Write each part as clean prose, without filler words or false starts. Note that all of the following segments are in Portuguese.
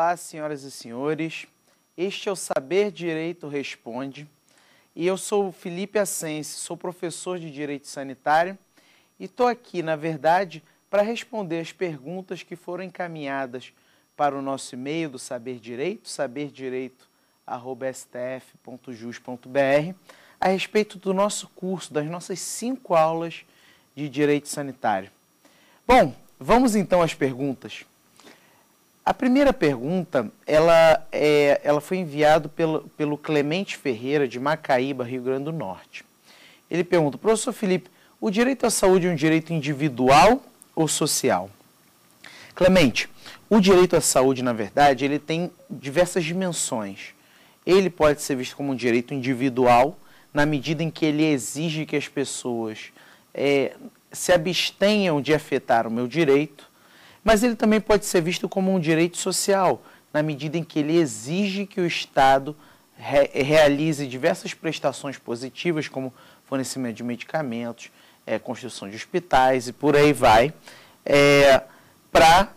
Olá, senhoras e senhores. Este é o Saber Direito Responde e eu sou o Felipe Assense, sou professor de Direito Sanitário e estou aqui, na verdade, para responder as perguntas que foram encaminhadas para o nosso e-mail do Saber Direito, saberdireito@stf.jus.br, a respeito do nosso curso, das nossas 5 aulas de Direito Sanitário. Bom, vamos então às perguntas. A primeira pergunta, ela foi enviada pelo Clemente Ferreira, de Macaíba, Rio Grande do Norte. Ele pergunta: professor Felipe, o direito à saúde é um direito individual ou social? Clemente, o direito à saúde, na verdade, ele tem diversas dimensões. Ele pode ser visto como um direito individual, na medida em que ele exige que as pessoas se abstenham de afetar o meu direito, mas ele também pode ser visto como um direito social, na medida em que ele exige que o Estado realize diversas prestações positivas, como fornecimento de medicamentos, construção de hospitais e por aí vai, para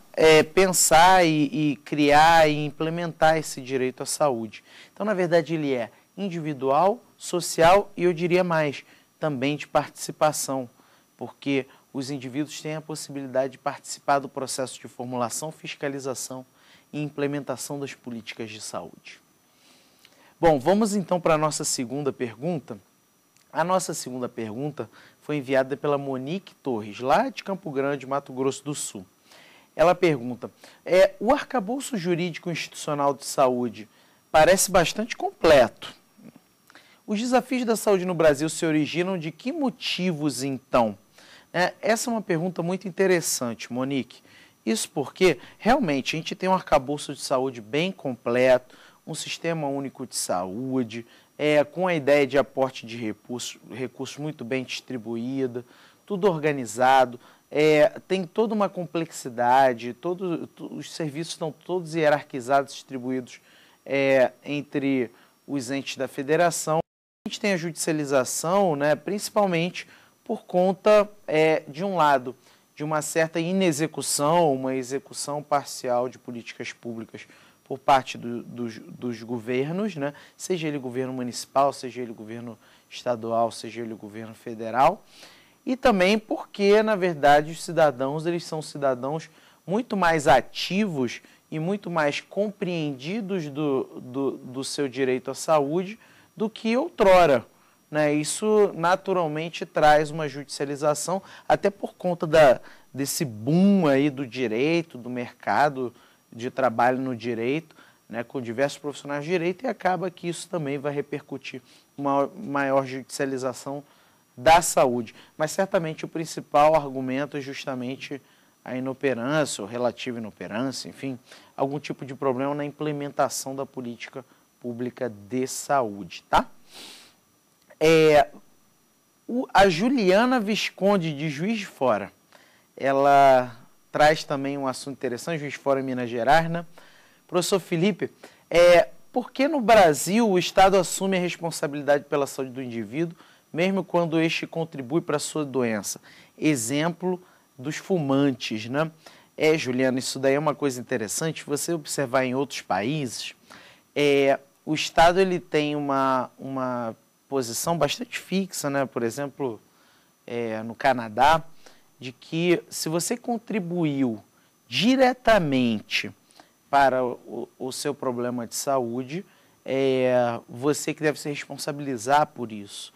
pensar e criar e implementar esse direito à saúde. Então, na verdade, ele é individual, social e, eu diria mais, também de participação, porque os indivíduos têm a possibilidade de participar do processo de formulação, fiscalização e implementação das políticas de saúde. Bom, vamos então para a nossa segunda pergunta. A nossa segunda pergunta foi enviada pela Monique Torres, lá de Campo Grande, Mato Grosso do Sul. Ela pergunta: o arcabouço jurídico institucional de saúde parece bastante completo. Os desafios da saúde no Brasil se originam de que motivos, então? Essa é uma pergunta muito interessante, Monique. Isso porque, realmente, a gente tem um arcabouço de saúde bem completo, um sistema único de saúde, com a ideia de aporte de recursos muito bem distribuída, tudo organizado, tem toda uma complexidade, os serviços estão todos hierarquizados, distribuídos entre os entes da federação. A gente tem a judicialização, principalmente por conta, de um lado, de uma certa inexecução, uma execução parcial de políticas públicas por parte dos governos, seja ele governo municipal, seja ele governo estadual, seja ele governo federal, e também porque, na verdade, os cidadãos, eles são cidadãos muito mais ativos e muito mais compreendidos do seu direito à saúde do que outrora. Isso naturalmente traz uma judicialização, até por conta desse boom aí do direito, do mercado de trabalho no direito, com diversos profissionais de direito, e acaba que isso também vai repercutir uma maior judicialização da saúde. Mas certamente o principal argumento é justamente a inoperância, ou relativa inoperância, enfim, algum tipo de problema na implementação da política pública de saúde, tá? A Juliana Visconde, de Juiz de Fora, ela traz também um assunto interessante, Juiz de Fora, Minas Gerais, Professor Felipe, por que no Brasil o Estado assume a responsabilidade pela saúde do indivíduo, mesmo quando este contribui para a sua doença? Exemplo dos fumantes, Juliana, isso daí é uma coisa interessante. Você observar em outros países, o Estado ele tem uma posição bastante fixa, por exemplo, no Canadá, de que se você contribuiu diretamente para o seu problema de saúde, você que deve se responsabilizar por isso.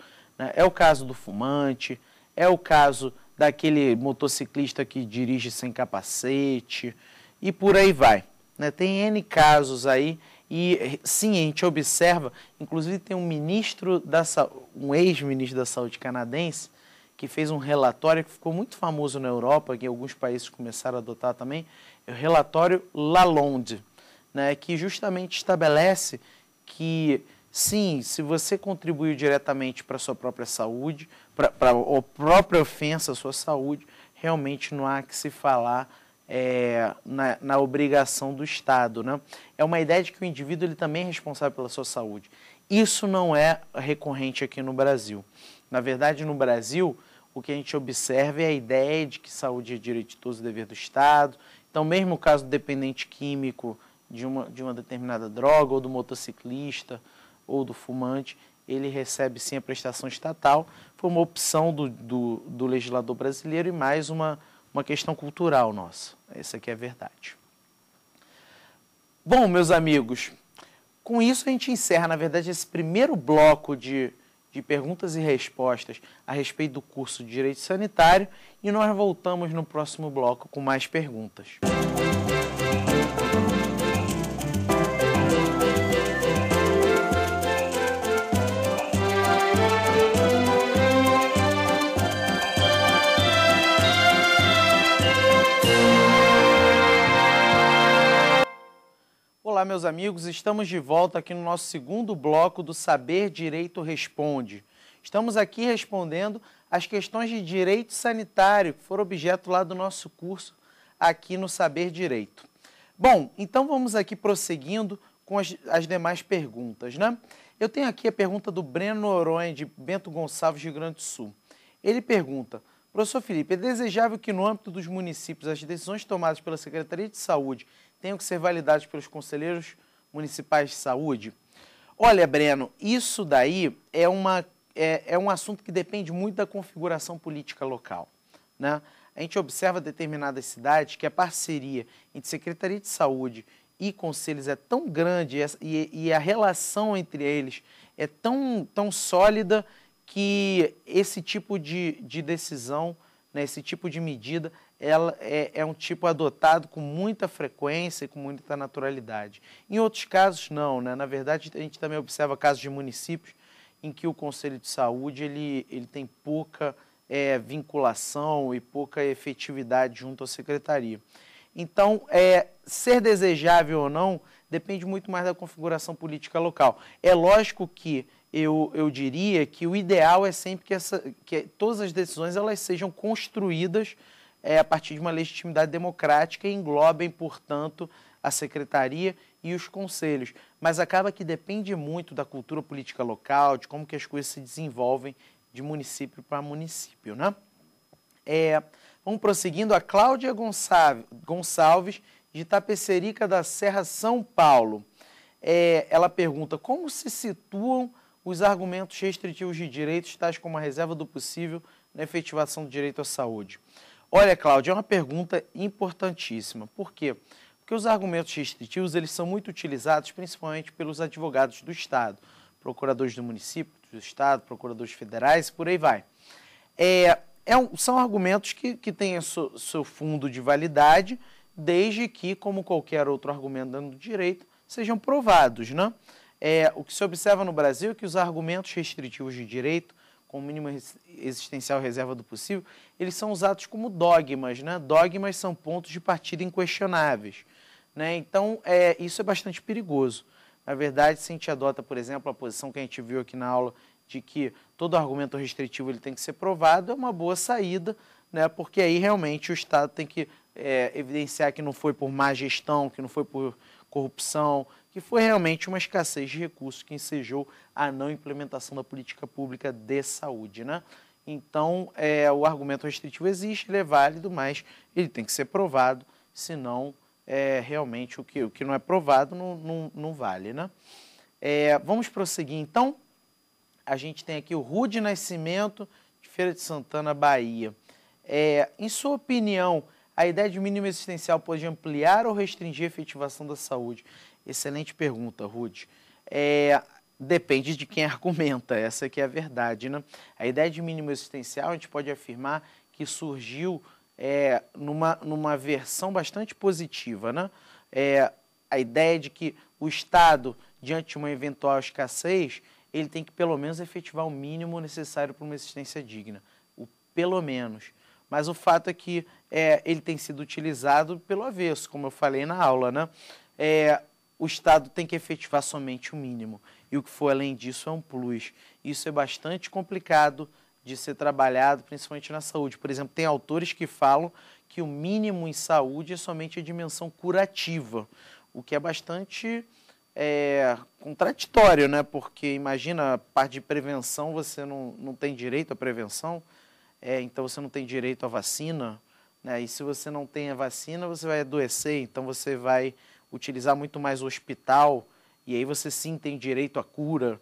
É o caso do fumante, é o caso daquele motociclista que dirige sem capacete e por aí vai. Tem N casos aí. E sim, a gente observa, inclusive tem um ex-ministro da Saúde canadense, que fez um relatório que ficou muito famoso na Europa, que alguns países começaram a adotar também, é o relatório Lalonde, que justamente estabelece que, sim, se você contribuiu diretamente para a sua própria saúde, para a própria ofensa à sua saúde, realmente não há que se falar na obrigação do Estado. É uma ideia de que o indivíduo ele também é responsável pela sua saúde. Isso não é recorrente aqui no Brasil. Na verdade, no Brasil, o que a gente observa é a ideia de que saúde é direito de todos e dever do Estado. Então, mesmo o caso do dependente químico de uma determinada droga, ou do motociclista, ou do fumante, ele recebe sim a prestação estatal. Foi uma opção do legislador brasileiro e mais uma questão cultural nossa. Essa aqui é a verdade. Bom, meus amigos, com isso a gente encerra, na verdade, esse primeiro bloco de perguntas e respostas a respeito do curso de Direito Sanitário e nós voltamos no próximo bloco com mais perguntas. Olá, meus amigos, estamos de volta aqui no nosso segundo bloco do Saber Direito Responde. Estamos aqui respondendo as questões de direito sanitário que foram objeto lá do nosso curso aqui no Saber Direito. Bom, então vamos aqui prosseguindo com as demais perguntas, né? Eu tenho aqui a pergunta do Breno Noronha, de Bento Gonçalves, Rio Grande do Sul. Ele pergunta: professor Felipe, é desejável que no âmbito dos municípios as decisões tomadas pela Secretaria de Saúde tenham que ser validadas pelos conselheiros municipais de saúde? Olha, Breno, isso daí é um assunto que depende muito da configuração política local, né? A gente observa determinadas cidades que a parceria entre Secretaria de Saúde e conselhos é tão grande e a relação entre eles é tão sólida que esse tipo de decisão, né, esse tipo de medida, ela é um tipo adotado com muita frequência e com muita naturalidade. Em outros casos, não, né? Na verdade, a gente também observa casos de municípios em que o Conselho de Saúde ele tem pouca vinculação e pouca efetividade junto à Secretaria. Então, ser desejável ou não depende muito mais da configuração política local. É lógico que eu diria que o ideal é sempre que todas as decisões elas sejam construídas a partir de uma legitimidade democrática e englobem, portanto, a secretaria e os conselhos. Mas acaba que depende muito da cultura política local, de como que as coisas se desenvolvem de município para município, né? Vamos prosseguindo. A Cláudia Gonçalves, de Itapecerica da Serra, São Paulo. Ela pergunta: como se situam os argumentos restritivos de direitos, tais como a reserva do possível na efetivação do direito à saúde? Olha, Cláudia, é uma pergunta importantíssima. Por quê? Porque os argumentos restritivos eles são muito utilizados principalmente pelos advogados do Estado, procuradores do município, do Estado, procuradores federais, por aí vai. São argumentos que têm seu fundo de validade, desde que, como qualquer outro argumento dentro do direito, sejam provados, né? O que se observa no Brasil é que os argumentos restritivos de direito, com mínimo existencial reserva do possível, eles são usados como dogmas, né? Dogmas são pontos de partida inquestionáveis, né? Então, isso é bastante perigoso. Na verdade, se a gente adota, por exemplo, a posição que a gente viu aqui na aula de que todo argumento restritivo ele tem que ser provado, é uma boa saída, né? Porque aí realmente o Estado tem que evidenciar que não foi por má gestão, que não foi por corrupção, que foi realmente uma escassez de recursos que ensejou a não implementação da política pública de saúde, né? Então, o argumento restritivo existe, ele é válido, mas ele tem que ser provado, senão realmente o que não é provado não vale, né? Vamos prosseguir, então. A gente tem aqui o Rude Nascimento, de Feira de Santana, Bahia. Em sua opinião, a ideia de mínimo existencial pode ampliar ou restringir a efetivação da saúde? Excelente pergunta, Rude. Depende de quem argumenta, essa que é a verdade, né? A ideia de mínimo existencial, a gente pode afirmar que surgiu numa versão bastante positiva, né? A ideia de que o Estado, diante de uma eventual escassez, ele tem que pelo menos efetivar o mínimo necessário para uma existência digna, o pelo menos. Mas o fato é que ele tem sido utilizado pelo avesso, como eu falei na aula, né? O Estado tem que efetivar somente o mínimo, e o que for além disso é um plus. Isso é bastante complicado de ser trabalhado, principalmente na saúde. Por exemplo, tem autores que falam que o mínimo em saúde é somente a dimensão curativa, o que é bastante contraditório, né? Porque imagina, a parte de prevenção, você não tem direito à prevenção, então você não tem direito à vacina, né? E se você não tem a vacina, você vai adoecer, então você vai utilizar muito mais o hospital, e aí você sim tem direito à cura.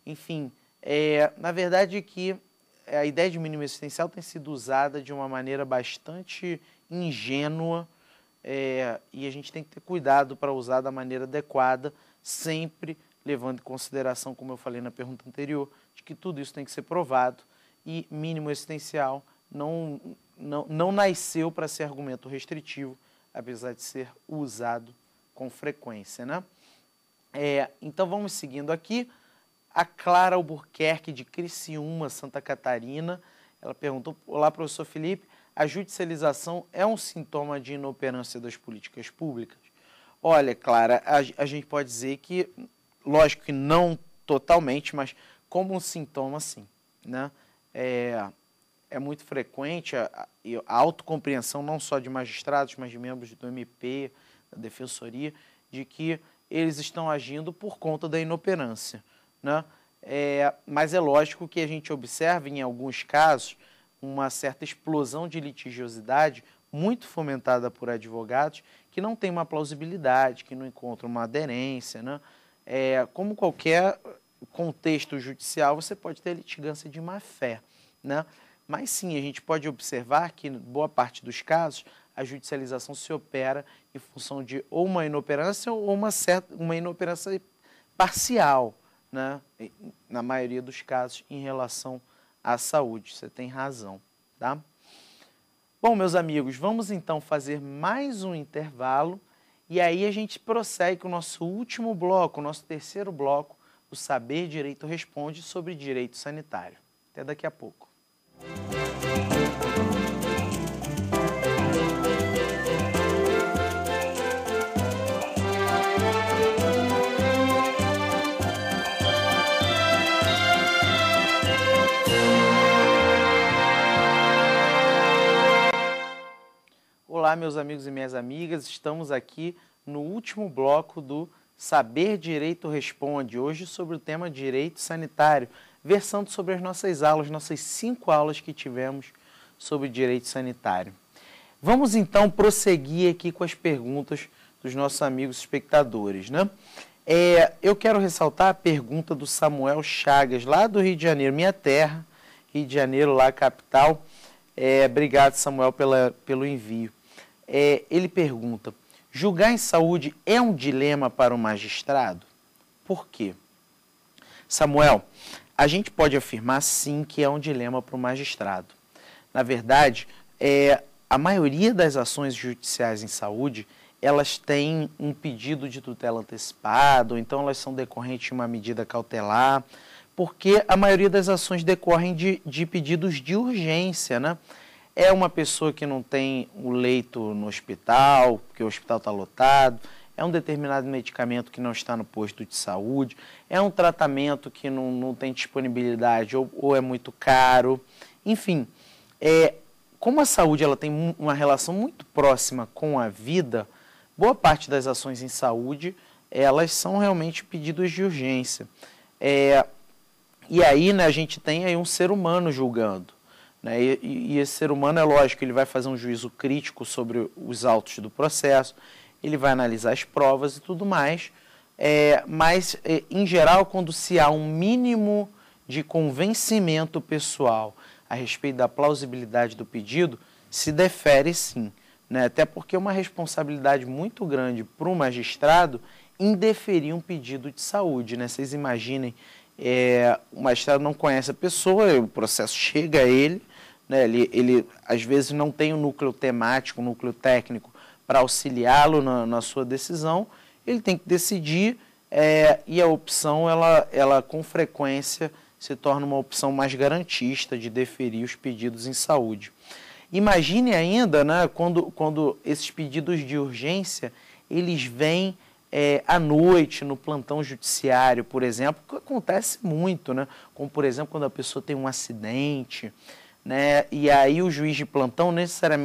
Enfim, na verdade que a ideia de mínimo existencial tem sido usada de uma maneira bastante ingênua, e a gente tem que ter cuidado para usar da maneira adequada, sempre levando em consideração, como eu falei na pergunta anterior, de que tudo isso tem que ser provado, e mínimo existencial não nasceu para ser argumento restritivo, apesar de ser usado com frequência, né? Então vamos seguindo aqui. A Clara Albuquerque, de Criciúma, Santa Catarina, ela perguntou: olá, professor Felipe, a judicialização é um sintoma de inoperância das políticas públicas? Olha, Clara, a gente pode dizer que, lógico que não totalmente, mas como um sintoma, sim, né? É muito frequente a autocompreensão não só de magistrados, mas de membros do MP, da Defensoria, de que eles estão agindo por conta da inoperância, né? Mas é lógico que a gente observa, em alguns casos, uma certa explosão de litigiosidade muito fomentada por advogados que não tem uma plausibilidade, que não encontram uma aderência, né? Como qualquer contexto judicial, você pode ter litigância de má-fé, né? Mas sim, a gente pode observar que, em boa parte dos casos, a judicialização se opera em função de ou uma inoperância ou uma inoperância parcial, né? Na maioria dos casos, em relação à saúde. Você tem razão, tá? Bom, meus amigos, vamos então fazer mais um intervalo e aí a gente prossegue com o nosso último bloco, o nosso terceiro bloco, o Saber Direito Responde, sobre direito sanitário. Até daqui a pouco. Olá, meus amigos e minhas amigas, estamos aqui no último bloco do Saber Direito Responde, hoje sobre o tema Direito Sanitário, versando sobre as nossas aulas, nossas 5 aulas que tivemos sobre Direito Sanitário. Vamos então prosseguir aqui com as perguntas dos nossos amigos espectadores, né? Eu quero ressaltar a pergunta do Samuel Chagas, lá do Rio de Janeiro, minha terra, Rio de Janeiro, lá capital. Obrigado, Samuel, pelo envio. Ele pergunta: julgar em saúde é um dilema para o magistrado? Por quê? Samuel, a gente pode afirmar sim que é um dilema para o magistrado. Na verdade, a maioria das ações judiciais em saúde, elas têm um pedido de tutela antecipada, ou então elas são decorrentes de uma medida cautelar, porque a maioria das ações decorrem de pedidos de urgência, né? É uma pessoa que não tem o leito no hospital, porque o hospital está lotado, é um determinado medicamento que não está no posto de saúde, é um tratamento que não tem disponibilidade ou é muito caro. Enfim, como a saúde ela tem uma relação muito próxima com a vida, boa parte das ações em saúde, elas são realmente pedidos de urgência. E aí, né, a gente tem aí um ser humano julgando. Né? E esse ser humano, é lógico, ele vai fazer um juízo crítico sobre os autos do processo, ele vai analisar as provas e tudo mais, mas, em geral, quando se há um mínimo de convencimento pessoal a respeito da plausibilidade do pedido, se defere sim, né? Até porque é uma responsabilidade muito grande para o magistrado indeferir um pedido de saúde, né? Vocês imaginem, o magistrado não conhece a pessoa, o processo chega a ele, né? Ele às vezes não tem um núcleo temático, um núcleo técnico para auxiliá-lo na sua decisão, ele tem que decidir, e a opção, ela com frequência se torna uma opção mais garantista de deferir os pedidos em saúde. Imagine ainda, né, quando esses pedidos de urgência, eles vêm à noite, no plantão judiciário, por exemplo, que acontece muito, né? Como, por exemplo, quando a pessoa tem um acidente, né? E aí o juiz de plantão,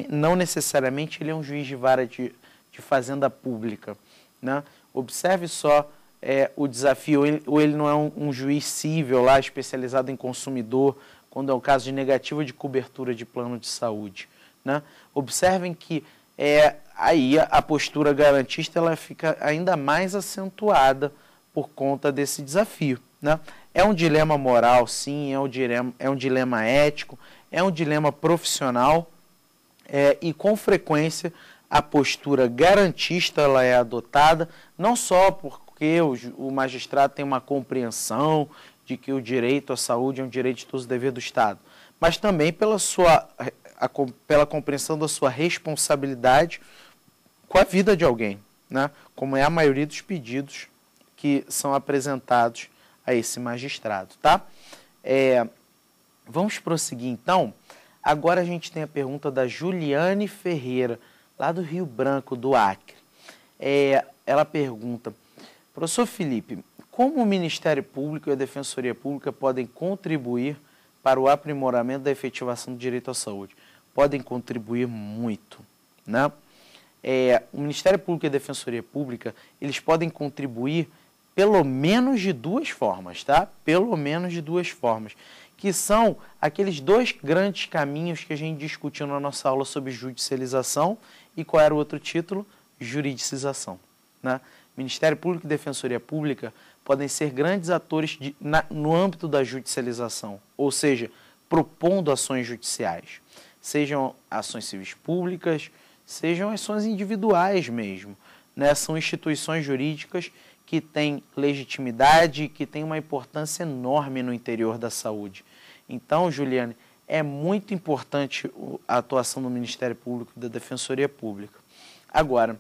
não necessariamente ele é um juiz de vara de fazenda pública, né? Observe só o desafio, ou ele não é um juiz cível lá, especializado em consumidor, quando é o caso de negativa de cobertura de plano de saúde, né? Observem que aí a postura garantista ela fica ainda mais acentuada por conta desse desafio, né? É um dilema moral, sim, é um dilema ético, é um dilema profissional, e com frequência a postura garantista ela é adotada, não só porque o magistrado tem uma compreensão de que o direito à saúde é um direito de todos os deveres do Estado, mas também pela compreensão da sua responsabilidade com a vida de alguém, né? Como é a maioria dos pedidos que são apresentados a esse magistrado, tá? Vamos prosseguir então. Agora a gente tem a pergunta da Juliane Ferreira, lá do Rio Branco, do Acre. Ela pergunta: professor Felipe, como o Ministério Público e a Defensoria Pública podem contribuir para o aprimoramento da efetivação do direito à saúde? Podem contribuir muito, né? O Ministério Público e a Defensoria Pública, eles podem contribuir pelo menos de duas formas, tá? Pelo menos de duas formas, que são aqueles dois grandes caminhos que a gente discutiu na nossa aula sobre judicialização e qual era o outro título? Juridicização, né? Ministério Público e Defensoria Pública podem ser grandes atores no âmbito da judicialização, ou seja, propondo ações judiciais, sejam ações civis públicas, sejam ações individuais mesmo, né? São instituições jurídicas que têm legitimidade, que têm uma importância enorme no interior da saúde. Então, Juliane, é muito importante a atuação do Ministério Público e da Defensoria Pública. Agora,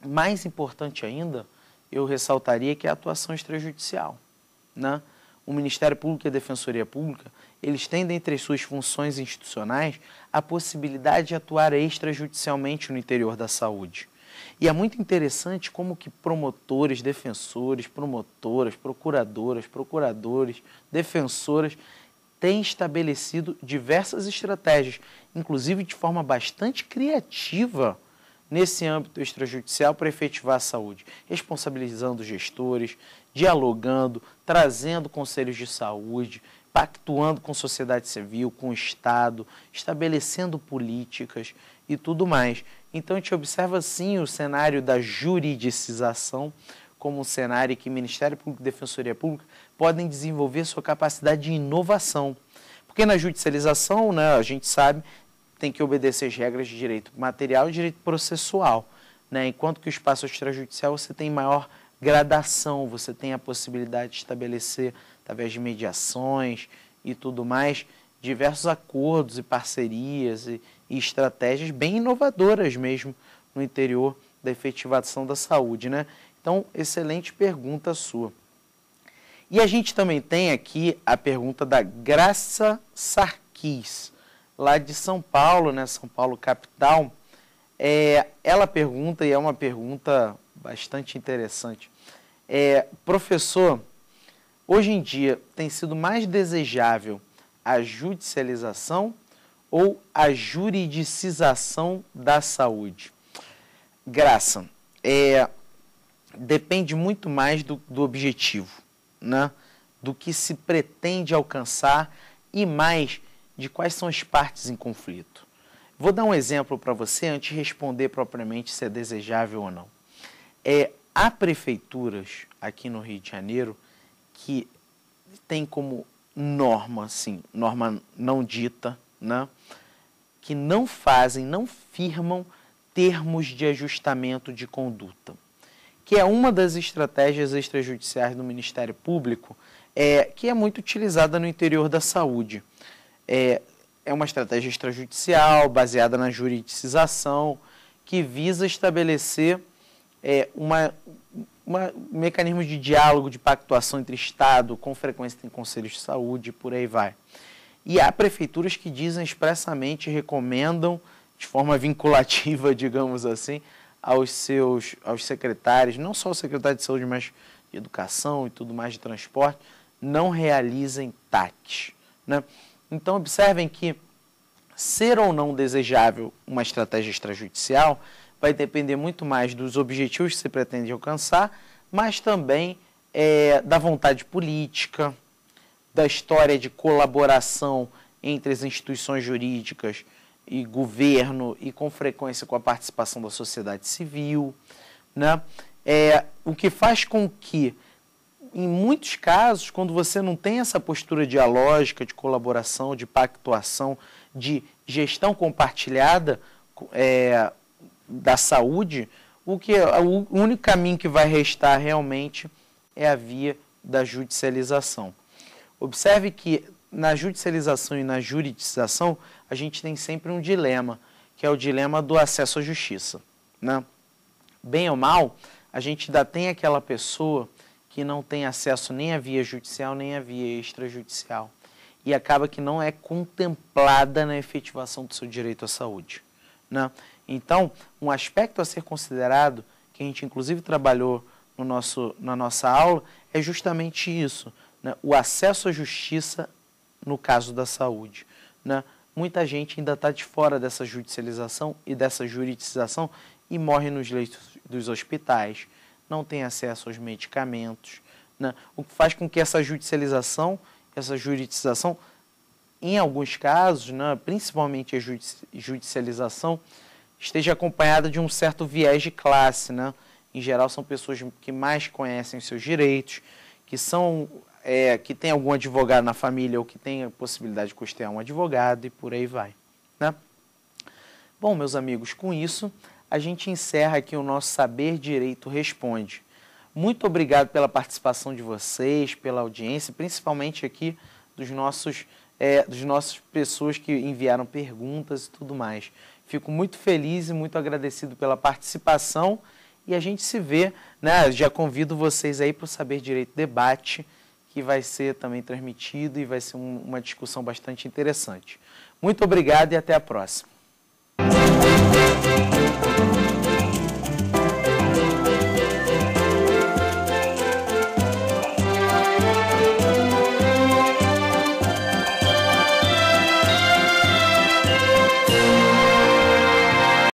mais importante ainda, eu ressaltaria que é a atuação extrajudicial, né? O Ministério Público e a Defensoria Pública, eles têm dentre as suas funções institucionais a possibilidade de atuar extrajudicialmente no interior da saúde. E é muito interessante como que promotores, defensores, promotoras, procuradoras, procuradores, defensoras têm estabelecido diversas estratégias, inclusive de forma bastante criativa, nesse âmbito extrajudicial para efetivar a saúde, responsabilizando gestores, dialogando, trazendo conselhos de saúde, pactuando com sociedade civil, com o Estado, estabelecendo políticas e tudo mais. Então, a gente observa, sim, o cenário da juridicização como um cenário que Ministério Público e Defensoria Pública podem desenvolver sua capacidade de inovação. Porque na judicialização, né, a gente sabe, tem que obedecer as regras de direito material e direito processual, né? Enquanto que o espaço extrajudicial você tem maior gradação, você tem a possibilidade de estabelecer, através de mediações e tudo mais, diversos acordos e parcerias e estratégias bem inovadoras mesmo no interior da efetivação da saúde, né? Então, excelente pergunta sua. E a gente também tem aqui a pergunta da Graça Sarquis, lá de São Paulo, né? São Paulo capital. Ela pergunta, e é uma pergunta bastante interessante. Professor, hoje em dia tem sido mais desejável a judicialização ou a juridicização da saúde? Graça, depende muito mais do objetivo, né? Do que se pretende alcançar e mais de quais são as partes em conflito. Vou dar um exemplo para você antes de responder propriamente se é desejável ou não. Há prefeituras aqui no Rio de Janeiro que tem como norma, assim, norma não dita, né, que não firmam termos de ajustamento de conduta, que é uma das estratégias extrajudiciais do Ministério Público, que é muito utilizada no interior da saúde. É uma estratégia extrajudicial baseada na juridicização que visa estabelecer um mecanismo de diálogo, de pactuação entre Estado, com frequência tem conselhos de saúde e por aí vai. E há prefeituras que dizem expressamente, recomendam de forma vinculativa, digamos assim, aos secretários, não só o secretário de saúde, mas de educação e tudo mais, de transporte, não realizem TACs, né? Então, observem que ser ou não desejável uma estratégia extrajudicial vai depender muito mais dos objetivos que se pretende alcançar, mas também da vontade política, da história de colaboração entre as instituições jurídicas e governo e com frequência com a participação da sociedade civil, né? O que faz com que, em muitos casos, quando você não tem essa postura dialógica, de colaboração, de pactuação, de gestão compartilhada da saúde, o único caminho que vai restar realmente é a via da judicialização. Observe que na judicialização e na juridização, a gente tem sempre um dilema, que é o dilema do acesso à justiça, né? Bem ou mal, a gente ainda tem aquela pessoa que não tem acesso nem à via judicial, nem à via extrajudicial. E acaba que não é contemplada na efetivação do seu direito à saúde, né? Então, um aspecto a ser considerado, que a gente inclusive trabalhou na nossa aula, é justamente isso, né? O acesso à justiça no caso da saúde, né? Muita gente ainda está de fora dessa judicialização e dessa juridização e morre nos leitos dos hospitais, não tem acesso aos medicamentos, né? O que faz com que essa judicialização, essa juridização, em alguns casos, né, principalmente a judicialização, esteja acompanhada de um certo viés de classe, né? Em geral, são pessoas que mais conhecem os seus direitos, que tem algum advogado na família ou que tem a possibilidade de custear um advogado e por aí vai, né? Bom, meus amigos, com isso, a gente encerra aqui o nosso Saber Direito Responde. Muito obrigado pela participação de vocês, pela audiência, principalmente aqui dos nossos pessoas que enviaram perguntas e tudo mais. Fico muito feliz e muito agradecido pela participação e a gente se vê, né? Já convido vocês aí para o Saber Direito Debate, que vai ser também transmitido e vai ser uma discussão bastante interessante. Muito obrigado e até a próxima.